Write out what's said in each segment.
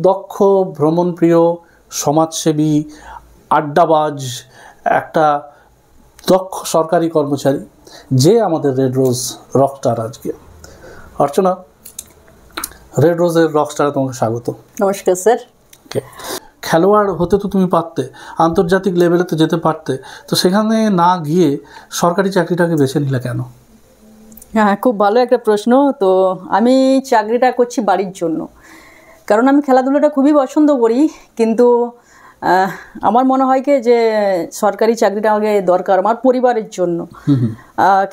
দক্ষ, ভ্রমণপ্রিয়, সমাজসেবী, আড্ডাবাজ একটা দক্ষ সরকারি কর্মচারী, যে আমাদের রেড রোজ রকস্টার আজকে। অর্চনা, রেড রোজের রকস্টারে তোমাকে স্বাগত। নমস্কার স্যার। খেলোয়াড় হতে তো তুমি পারতে, আন্তর্জাতিক লেভেলে তো যেতে পারতে, তো সেখানে না গিয়ে সরকারি চাকরিটাকে বেছে নিলে কেন? হ্যাঁ, খুব ভালো একটা প্রশ্ন। তো আমি চাকরিটা করছি বাড়ির জন্য, কারণ আমি খেলাধুলাটা খুবই পছন্দ করি, কিন্তু আমার মনে হয় কি যে সরকারি চাকরিটা আগে দরকার আমার পরিবারের জন্য।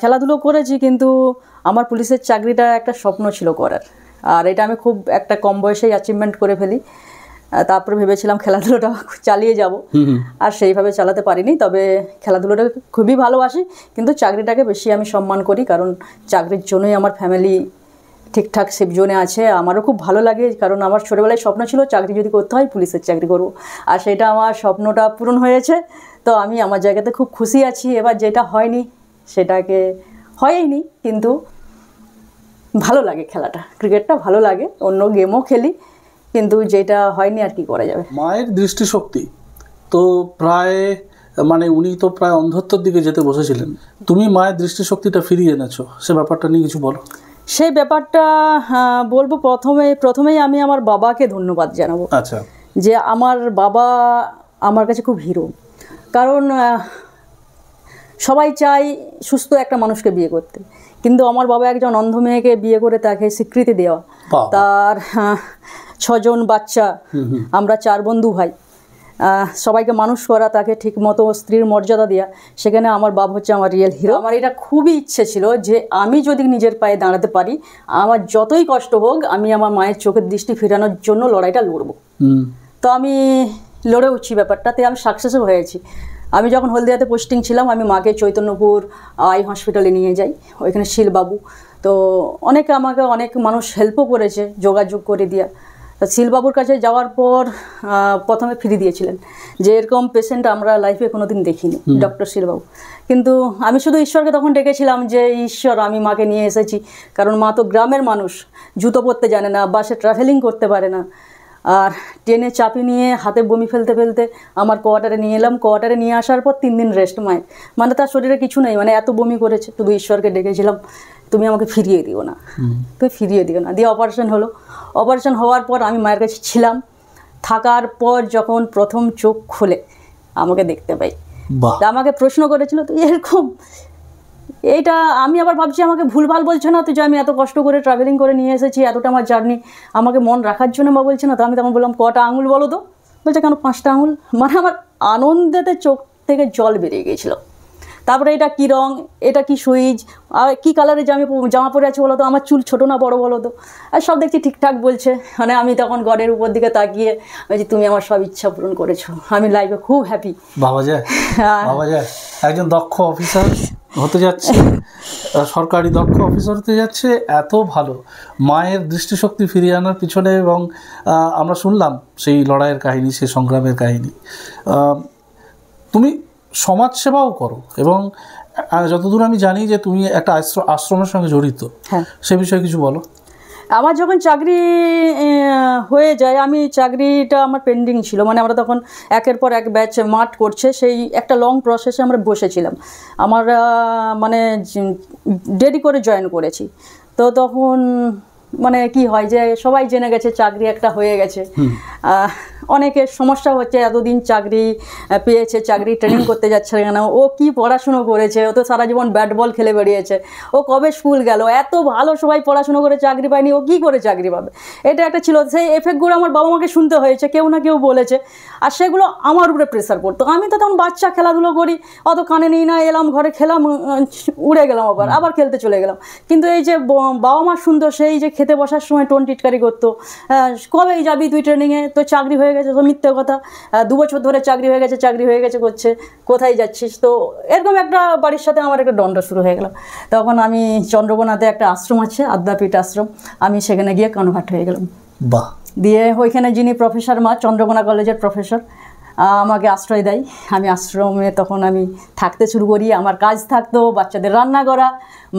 খেলাধুলো করেছি, কিন্তু আমার পুলিশের চাকরিটা একটা স্বপ্ন ছিল করার, আর এটা আমি খুব একটা কম বয়সেই অ্যাচিভমেন্ট করে ফেলি। তারপরে ভেবেছিলাম খেলাধুলোটা চালিয়ে যাব, আর সেইভাবে চালাতে পারিনি। তবে খেলাধুলোটা খুবই ভালোবাসি, কিন্তু চাকরিটাকে বেশি আমি সম্মান করি, কারণ চাকরির জন্যই আমার ফ্যামিলি ঠিকঠাক সেফ জোনে আছে। আমারও খুব ভালো লাগে, কারণ আমার ছোটোবেলায় স্বপ্ন ছিল চাকরি যদি করতে হয় পুলিশের চাকরি করব, আর সেটা আমার স্বপ্নটা পূরণ হয়েছে। তো আমি আমার জায়গাতে খুব খুশি আছি। এবার যেটা হয়নি সেটাকে হয়নি, কিন্তু ভালো লাগে খেলাটা, ক্রিকেটটা ভালো লাগে, অন্য গেমও খেলি, কিন্তু যেটা হয়নি আর কি করা যাবে। মায়ের দৃষ্টিশক্তি তো প্রায় উনি তো প্রায় অন্ধত্বর দিকে যেতে বসেছিলেন, তুমি মায়ের দৃষ্টিশক্তিটা ফিরিয়ে এনেছো, সে ব্যাপারটা নিয়ে কিছু বলো। সেই ব্যাপারটা বলবো, প্রথমেই আমি আমার বাবাকে ধন্যবাদ জানাবো। আচ্ছা। যে আমার বাবা আমার কাছে খুব হিরো, কারণ সবাই চায় সুস্থ একটা মানুষকে বিয়ে করতে, কিন্তু আমার বাবা একজন অন্ধ মেয়েকে বিয়ে করে তাকে স্বীকৃতি দেওয়া, তার 6 জন বাচ্চা, আমরা 4 বন্ধু ভাই, সবাইকে মানুষ করা, তাকে ঠিক মতো স্ত্রীর মর্যাদা দেওয়া, সেখানে আমার বাবা হচ্ছে আমার রিয়েল হিরো। আমার এটা খুবই ইচ্ছে ছিল যে আমি যদি নিজের পায়ে দাঁড়াতে পারি, আমার যতই কষ্ট হোক আমি আমার মায়ের চোখের দৃষ্টি ফেরানোর জন্য লড়াইটা লড়বো। তো আমি লড়েওছি, ব্যাপারটাতে আমি সাকসেসও হয়েছি। আমি যখন হলদিয়াতে পোস্টিং ছিলাম, আমি মাকে চৈতন্যপুর আই হসপিটালে নিয়ে যাই, ওইখানে শিলবাবু, তো আমাকে অনেক মানুষ হেল্পও করেছে যোগাযোগ করে দেওয়া। শিলবাবুর কাছে যাওয়ার পর প্রথমে ফ্রি দিয়েছিলেন, যে এরকম পেশেন্ট আমরা লাইফে কোনো দিন দেখিনি, ডক্টর শিলবাবু। কিন্তু আমি শুধু ঈশ্বরকে তখন ডেকেছিলাম যে ঈশ্বর, আমি মাকে নিয়ে এসেছি, কারণ মা তো গ্রামের মানুষ, জুতো পরতে জানে না, বাসে ট্রাভেলিং করতে পারে না, আর ট্রেনে চাপি নিয়ে হাতে বমি ফেলতে ফেলতে আমার কোয়ার্টারে নিয়ে এলাম। কোয়ার্টারে নিয়ে আসার পর 3 দিন রেস্ট মায়ের, তার শরীরে কিছু নেই, এত বমি করেছে। শুধু ঈশ্বরকে ডেকেছিলাম, তুমি আমাকে ফিরিয়ে দিও না, তুমি ফিরিয়ে দিও না। দিয়ে অপারেশন হলো। অপারেশন হওয়ার পর আমি মায়ের কাছে ছিলাম, থাকার পর যখন প্রথম চোখ খুলে আমাকে দেখতে পাই, আমাকে প্রশ্ন করেছিল তুই এরকম, এইটা আমি আবার ভাবছি আমাকে ভুলভাল বলছে না তো, যে আমি এত কষ্ট করে ট্রাভেলিং করে নিয়ে এসেছি, এতটা আমার জার্নি, আমাকে মন রাখার জন্য মা বলছে না। তো আমি তখন বললাম কটা আঙুল বলো তো? বলছে কেন 5টা আঙুল? আমার আনন্দেতে চোখ থেকে জল বেরিয়ে গিয়েছিল। তারপরে এটা কি রং, এটা কি সুইচ, আর কী কালারের জামা পরে আছে বলো তো, আমার চুল ছোটো না বড় বলো তো, আর সব দেখছি ঠিকঠাক বলছে। আমি তখন গডের উপর দিকে তাকিয়ে বলছি তুমি আমার সব ইচ্ছা পূরণ করেছো, আমি লাইফে খুব হ্যাপি। বাবা যায় একজন দক্ষ অফিসার হতে যাচ্ছে, সরকারি দক্ষ অফিসার হতে যাচ্ছে, এত ভালো মায়ের দৃষ্টিশক্তি ফিরিয়ে আনার পিছনে। এবং আমরা শুনলাম সেই লড়াইয়ের কাহিনী, সেই সংগ্রামের কাহিনী। তুমি সমাজসেবাও করো, এবং যতদূর আমি জানি যে তুমি একটা আশ্রমের সঙ্গে জড়িত, সে বিষয়ে কিছু বলো। আমার যখন চাকরি হয়ে যায়, আমি চাকরিটা আমার পেন্ডিং ছিল, আমরা তখন একের পর এক ব্যাচ মাঠ করছে, সেই একটা লং প্রসেসে আমরা বসেছিলাম। আমরা দেরি করে জয়েন করেছি, তো তখন কি হয় যে সবাই জেনে গেছে চাকরি একটা হয়ে গেছে, অনেকের সমস্যা হচ্ছে, এতদিন চাকরি পেয়েছে, চাকরি ট্রেনিং করতে যাচ্ছে কেন, ও কি পড়াশুনো করেছে, ও তো সারা জীবন ব্যাট বল খেলে বেরিয়েছে, ও কবে স্কুল গেল, এত ভালো সবাই পড়াশুনো করে চাকরি পায়নি, ও কী করে চাকরি পাবে। এটা একটা ছিল, সেই এফেক্টগুলো আমার বাবা মাকে শুনতে হয়েছে, কেউ না কেউ বলেছে, আর সেগুলো আমার উপরে প্রেশার পড়তো। আমি তো তখন বাচ্চা, খেলাধুলো করি, অত কানে নিই না, এলাম ঘরে খেলাম, উড়ে গেলাম, আবার খেলতে চলে গেলাম। কিন্তু এই যে বাবা মা শুনতো, সেই যে খেতে বসার সময় টোন টিটকারি করতো, কবে যাবি তুই ট্রেনিংয়ে, তো চাকরি হয়ে গেছে, তো মিথ্যে কথা, 2 বছর ধরে চাকরি হয়ে গেছে করছে, কোথায় যাচ্ছিস। তো এরকম একটা বাড়ির সাথে আমার একটা দ্বন্দ্ব শুরু হয়ে গেল। তখন আমি চন্দ্রকোনাতে একটা আশ্রম আছে, আদ্যাপীঠ আশ্রম, আমি সেখানে গিয়ে কনভার্ট হয়ে গেলাম। বাহ। দিয়ে ওইখানে যিনি প্রফেসর মা, চন্দ্রকোনা কলেজের প্রফেসর, আমাকে আশ্রয় দেয়। আমি আশ্রমে তখন আমি থাকতে শুরু করি। আমার কাজ থাকতো বাচ্চাদের রান্না করা,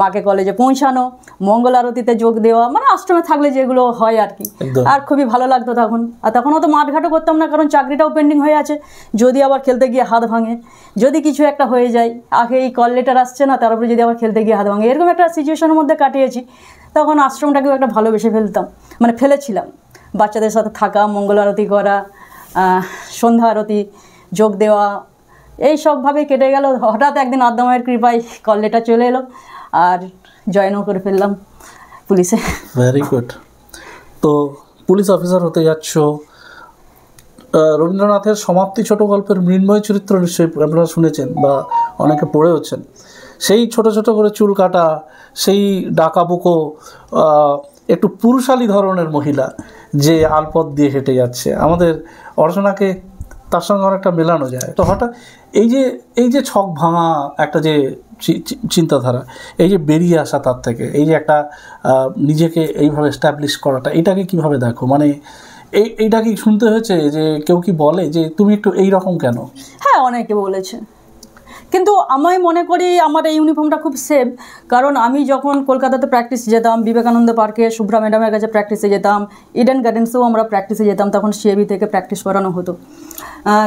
মাকে কলেজে পৌঁছানো, মঙ্গল আরতিতে যোগ দেওয়া, মানে আশ্রমে থাকলে যেগুলো হয় আর কি। আর খুবই ভালো লাগতো তখন। আর তখন অত মাঠঘাটও করতাম না, কারণ চাকরিটাও পেন্ডিং হয়ে আছে। যদি আবার খেলতে গিয়ে হাত ভাঙে, যদি কিছু একটা হয়ে যায়, আগে এই কল লেটার আসছে না, তার উপরে যদি আবার খেলতে গিয়ে হাত ভাঙে, এরকম একটা সিচুয়েশনের মধ্যে কাটিয়েছি। তখন আশ্রমটাকেও একটা ভালোবেসে ফেলতাম, মানে ফেলেছিলাম। বাচ্চাদের সাথে থাকা, মঙ্গল আরতি করা, সন্ধ্যা আরতি যোগ দেওয়া, এই সবভাবে কেটে গেল। হঠাৎ একদিন আদ্দামায়ের কৃপায় কল লেটার চলে এলো আর জয়েনও করে ফেললাম পুলিশে। Very good. তো পুলিশ অফিসার হতে যাচ্ছ। রবীন্দ্রনাথের সমাপ্তি ছোট গল্পের মৃন্ময় চরিত্র নিশ্চয়ই আপনারা শুনেছেন বা অনেকে পড়েওছেন। সেই ছোট ছোট করে চুল কাটা, সেই ডাকাবুকো একটু পুরুষালী ধরনের মহিলা যে আলপথ দিয়ে হেঁটে যাচ্ছে, আমাদের অর্চনাকে তার সঙ্গে অনেকটা মেলানো যায়। তো হঠাৎ এই যে ছক ভাঙা একটা যে চিন্তাধারা, এই যে বেরিয়ে আসা তার থেকে, এই যে একটা নিজেকে এইভাবে এস্টাবলিশ করাটা, এটাকে কিভাবে দেখো? মানে এইটা কি শুনতে হয়েছে যে কেউ কি বলে যে তুমি একটু এইরকম কেন? হ্যাঁ, অনেকে বলেছে, কিন্তু আমি মনে করি আমার এই ইউনিফর্মটা খুব সেফ। কারণ আমি যখন কলকাতাতে প্র্যাকটিস যেতাম, বিবেকানন্দ পার্কে শুভ্রা ম্যাডামের কাছে প্র্যাকটিসে যেতাম, ইডেন গার্ডেন্সেও আমরা প্র্যাকটিসে যেতাম, তখন সিএবি থেকে প্র্যাকটিস করানো হতো।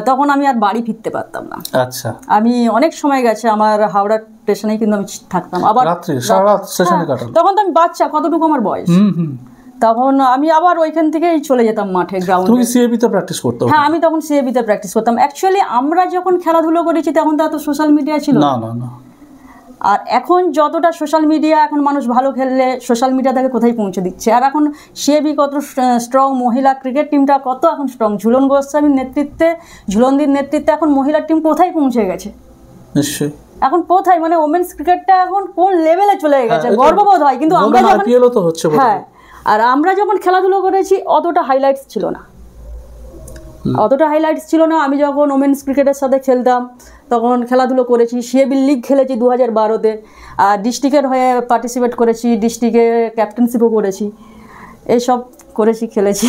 তখন আমি আর বাড়ি ফিরতে পারতাম না। আচ্ছা, আমি অনেক সময় গেছে আমার হাওড়া স্টেশনেই কিন্তু আমি থাকতাম। আবার তখন তো আমি বাচ্চা, কতটুকু আমার বয়স, তখন আমি আবার ওইখান থেকেই চলে যেতাম মাঠে, গ্রাউন্ডে। তুমি সিএবিতে প্র্যাকটিস করতে? হ্যাঁ, আমি তখন সিএবিতে প্র্যাকটিস করতাম। অ্যাকচুয়ালি আমরা যখন খেলাধুলো করেছি তখন তো এত সোশ্যাল মিডিয়া ছিল না। না। আর এখন যতটা সোশ্যাল মিডিয়া, এখন মানুষ ভালো খেললে সোশ্যাল মিডিয়া তাকে কোথায় পৌঁছে দিচ্ছে। আর এখন সিএবি কত স্ট্রং, মহিলা ক্রিকেট টিমটা কত এখন স্ট্রং, ঝুলন গোস্বামীর নেতৃত্বে, ঝুলনদির নেতৃত্বে এখন মহিলার টিম কোথায় পৌঁছে গেছে। নিশ্চয়ই এখন কোথায়, মানে ওমেন্স ক্রিকেটটা এখন কোন লেভেলে চলে গেছে, গর্ববোধ হয়। কিন্তু আমরা যখন, হ্যাঁ, আর আমরা যখন খেলাধুলো করেছি অতটা হাইলাইটস ছিল না। আমি যখন ওমেন্স ক্রিকেটের সাথে খেলতাম তখন খেলাধুলো করেছি, সিএবি লিগ খেলেছি 2012-তে, আর ডিস্ট্রিক্টের হয়ে পার্টিসিপেট করেছি, ডিস্ট্রিক্টে ক্যাপ্টেনশিপও করেছি, এইসব করেছি, খেলেছি।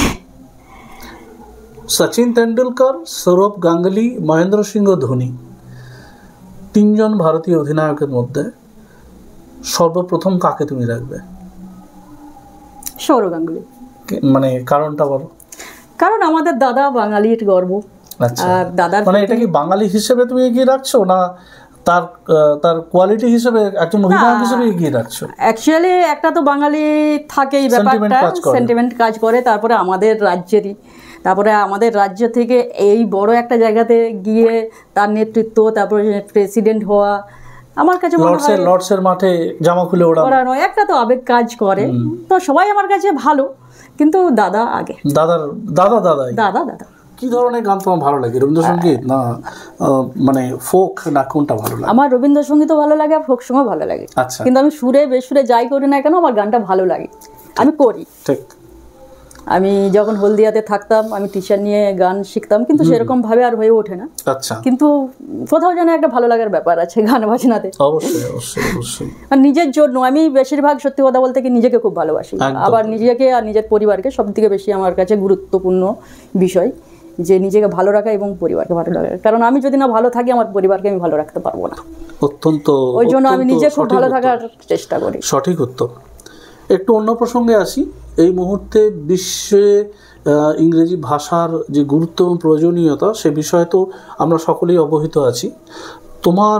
সচিন তেন্ডুলকর, সৌরভ গাঙ্গুলি, মহেন্দ্র সিংহ ধোনি, তিনজন ভারতীয় অধিনায়কের মধ্যে সর্বপ্রথম কাকে তুমি রাখবে? সৌরভ গাঙ্গুলি। মানে কারণটা বলো। কারণ আমাদের দাদা বাঙালির গর্ব। আচ্ছা, আর দাদার মানে এটা কি বাঙালি হিসেবে তুমি এগিয়ে রাখছো না তার কোয়ালিটি হিসেবে, একজন অধিনায়ক হিসেবে এগিয়ে রাখছো? অ্যাকচুয়ালি একটা তো বাঙালি থাকেই, ব্যাপারটা সেন্টিমেন্ট কাজ করে। তারপরে আমাদের রাজ্য থেকে এই বড় একটা জায়গাতে গিয়ে তার নেতৃত্ব, তারপরে প্রেসিডেন্ট হওয়া, আমার কাছে মনে হয় লর্ডসের মাঠে জামা খুলে ওড়ানো একটা তো আবেগ কাজ করে। তো সবাই আমার কাছে ভালো, কিন্তু দাদা আগে। দাদা কি ধরনের গান তোমার ভালো লাগে? রবীন্দ্রসঙ্গীত না মানে ফোক, না কোনটা ভালো লাগে? আমার রবীন্দ্রসঙ্গীতও ভালো লাগে আর ফোক সঙ্গও ভালো লাগে। আচ্ছা, কিন্তু আমি সুরে বেসুরে যাই করি না কেন, আমার গানটা ভালো লাগে, আমি করি। ঠিক। আমি যখন হলদিয়াতে থাকতাম আমি টিচার নিয়ে গান শিখতাম, কিন্তু সেরকম ভাবে আর হয়ে ওঠে না। আচ্ছা, কিন্তু কোথাও যেন একটা ভালো লাগার ব্যাপার আছে গান বাজনাতে। অবশ্যই। আর নিজের জন্য আমি বেশিরভাগ, সত্যি কথা বলতে কি, নিজেকে খুব ভালোবাসি। আবার নিজেকে আর নিজের পরিবারকে সব থেকে বেশি আমার কাছে গুরুত্বপূর্ণ বিষয়, যে নিজেকে ভালো রাখা এবং পরিবারকে ভালো রাখা। কারণ আমি যদি না ভালো থাকি আমার পরিবারকে আমি ভালো রাখতে পারবো না। ওই জন্য আমি নিজে খুব ভালো থাকার চেষ্টা করি। সঠিক উত্তর। একটু অন্য প্রসঙ্গে আসি। এই মুহূর্তে বিশ্বে ইংরেজি ভাষার যে গুরুত্ব এবং প্রয়োজনীয়তা, সে বিষয়ে তো আমরা সকলেই অবহিত আছি। তোমার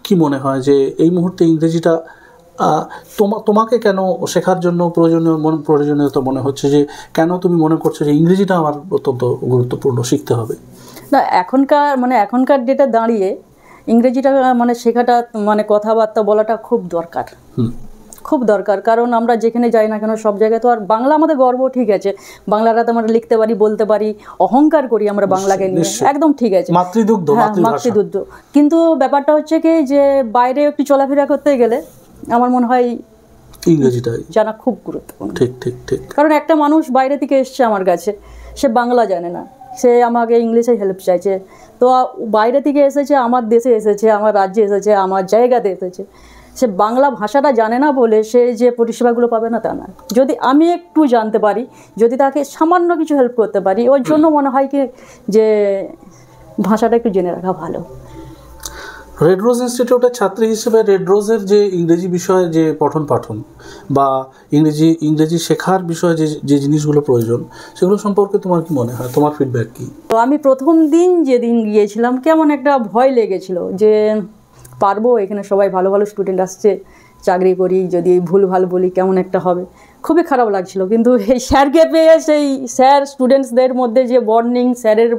কি মনে হয় যে এই মুহূর্তে ইংরেজিটা তোমাকে কেন শেখার জন্য প্রয়োজনীয়তা মনে হচ্ছে, যে কেন তুমি মনে করছো যে ইংরেজিটা আমার অত্যন্ত গুরুত্বপূর্ণ, শিখতে হবে? না, এখনকার ডেটে দাঁড়িয়ে ইংরেজিটা শেখাটা, কথাবার্তা বলাটা খুব দরকার। কারণ আমরা যেখানে যাই না কেন সব জায়গায় তো, আর বাংলা আমাদের গর্ব, ঠিক আছে, বাংলাটা তো আমরা লিখতে পারি, বলতে পারি, অহংকার করি আমরা বাংলাকে নিয়ে, একদম ঠিক আছে, মাতৃদুগ্ধ। কিন্তু ব্যাপারটা হচ্ছে কি, যে বাইরে একটু চলাফেরা করতে গেলে আমার মনে হয় ইংরেজিটা জানা খুব গুরুত্বপূর্ণ। ঠিক। কারণ একটা মানুষ বাইরে থেকে এসছে আমার কাছে, সে বাংলা জানে না, সে আমাকে ইংলিশে হেল্প চাইছে। তো বাইরে থেকে এসেছে, আমার দেশে এসেছে, আমার রাজ্যে এসেছে, আমার জায়গাতে এসেছে, সে বাংলা ভাষাটা জানে না বলে সে যে পরিষেবাগুলো পাবে না তা না। যদি আমি একটু জানতে পারি, যদি তাকে সামান্য কিছু হেল্প করতে পারি, ওর জন্য মনে হয় কি যে ভাষাটা একটু জেনে রাখা ভালো। রেড রোজ ইনস্টিটিউটের ছাত্রী হিসেবে রেড রোজের যে ইংরেজি বিষয়ে যে পঠন পাঠন বা ইংরেজি শেখার বিষয়ে যে জিনিসগুলো প্রয়োজন সেগুলো সম্পর্কে তোমার কি মনে হয়, তোমার ফিডব্যাক কি? তো আমি প্রথম দিন যেদিন গিয়েছিলাম কেমন একটা ভয় লেগেছিল যে পারবো, এখানে সবাই ভালো ভালো স্টুডেন্ট আসছে, চাকরি করি যদি ভুল ভাল বলি কেমন একটা হবে, খুবই খারাপ লাগছিল। কিন্তু এই স্যারকে পেয়ে, সেই স্যার স্টুডেন্টসদের মধ্যে যে বন্ডিং, স্যারের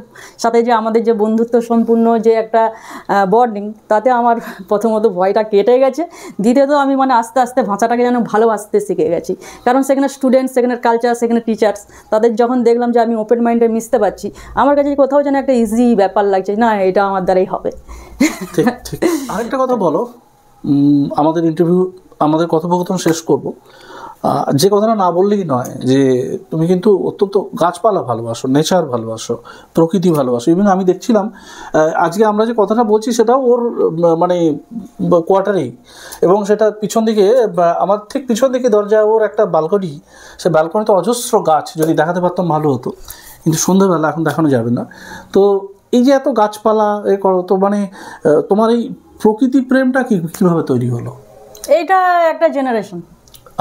সাথে যে আমাদের যে বন্ধুত্ব সম্পূর্ণ যে একটা বন্ডিং, তাতে আমার প্রথমত ভয়টা কেটে গেছে। দ্বিতীয়ত আমি মানে আস্তে আস্তে ভাষাটাকে যেন ভালোবাসতে শিখে গেছি, কারণ সেখানে স্টুডেন্টস, সেখানে কালচার, সেখানে টিচার্স, তাদের যখন দেখলাম যে আমি ওপেন মাইন্ডে মিশতে পারছি, আমার কাছে কোথাও যেন একটা ইজি ব্যাপার লাগছে, না এটা আমার দ্বারাই হবে। ঠিক ঠিক। আরেকটা কথা বলো, আমাদের কথোপকথন শেষ করব, যে কথাটা না বললেই নয় যে তুমি কিন্তু অত্যন্ত গাছপালা ভালোবাসো, নেচার ভালোবাসো, প্রকৃতি ভালোবাসো। ইভেন আমি দেখছিলাম আজকে আমরা যে কথাটা বলছি সেটাও ওর মানে কোয়ার্টারেই, এবং সেটা পিছন দিকে, আমার ঠিক পিছন দিকে দরজায় ওর একটা ব্যালকনি, সে ব্যালকনিতে অজস্র গাছ, যদি দেখাতে পারতাম ভালো হতো, কিন্তু সন্ধ্যাবেলা এখন দেখানো যাবে না। তো এই যে এত গাছপালা এ করো, তো মানে তোমার এই প্রকৃতি প্রেমটা কীভাবে তৈরি হলো? এইটা একটা জেনারেশন।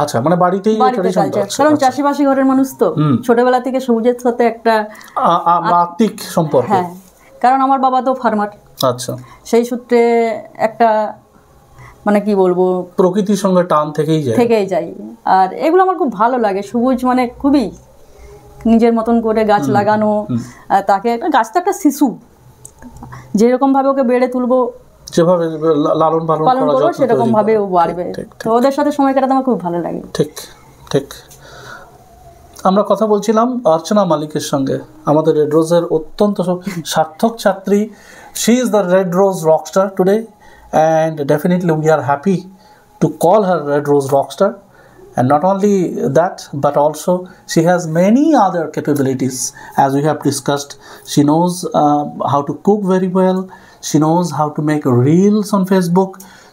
আচ্ছা, মানে বাড়িতেই কারণ চাষিবাসী ঘরের মানুষ তো ছোটবেলা থেকে সবুজের সাথে একটা আত্মিক সম্পর্ক। হ্যাঁ, কারণ আমার বাবা তো ফার্মার। আচ্ছা, সেই সূত্রে একটা মানে কি বলবো, প্রকৃতির সঙ্গে টান থেকেই যাই। আর এগুলো আমার খুব ভালো লাগে, সবুজ মানে খুবই নিজের মতন করে গাছ লাগানো, তাকে একটা গাছ তো একটা শিশু, যেরকম ভাবে ওকে বেড়ে তুলবো, যেভাবে লালন পালন করবো সেরকম ভাবে ও বাড়বে। তো ওদের সাথে সময় কাটাতে আমার খুব ভালো লাগে। ঠিক ঠিক। আমরা কথা বলছিলাম অর্চনা মালিকের সঙ্গে, আমাদের রেড রোজের অত্যন্ত সার্থক ছাত্রী। She is the red rose Rockstar today, and definitely we are happy to call her red rose Rockstar. And not only that, but also she has many other capabilities, as we have discussed. She knows how to cook very well. She knows how to make reels on Facebook.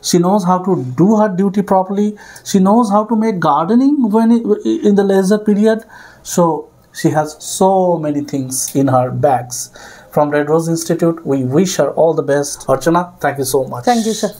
She knows how to do her duty properly. She knows how to make gardening in the leisure period. So she has so many things in her bags. From Red Rose Institute, we wish her all the best. Archana, thank you so much. Thank you, sir.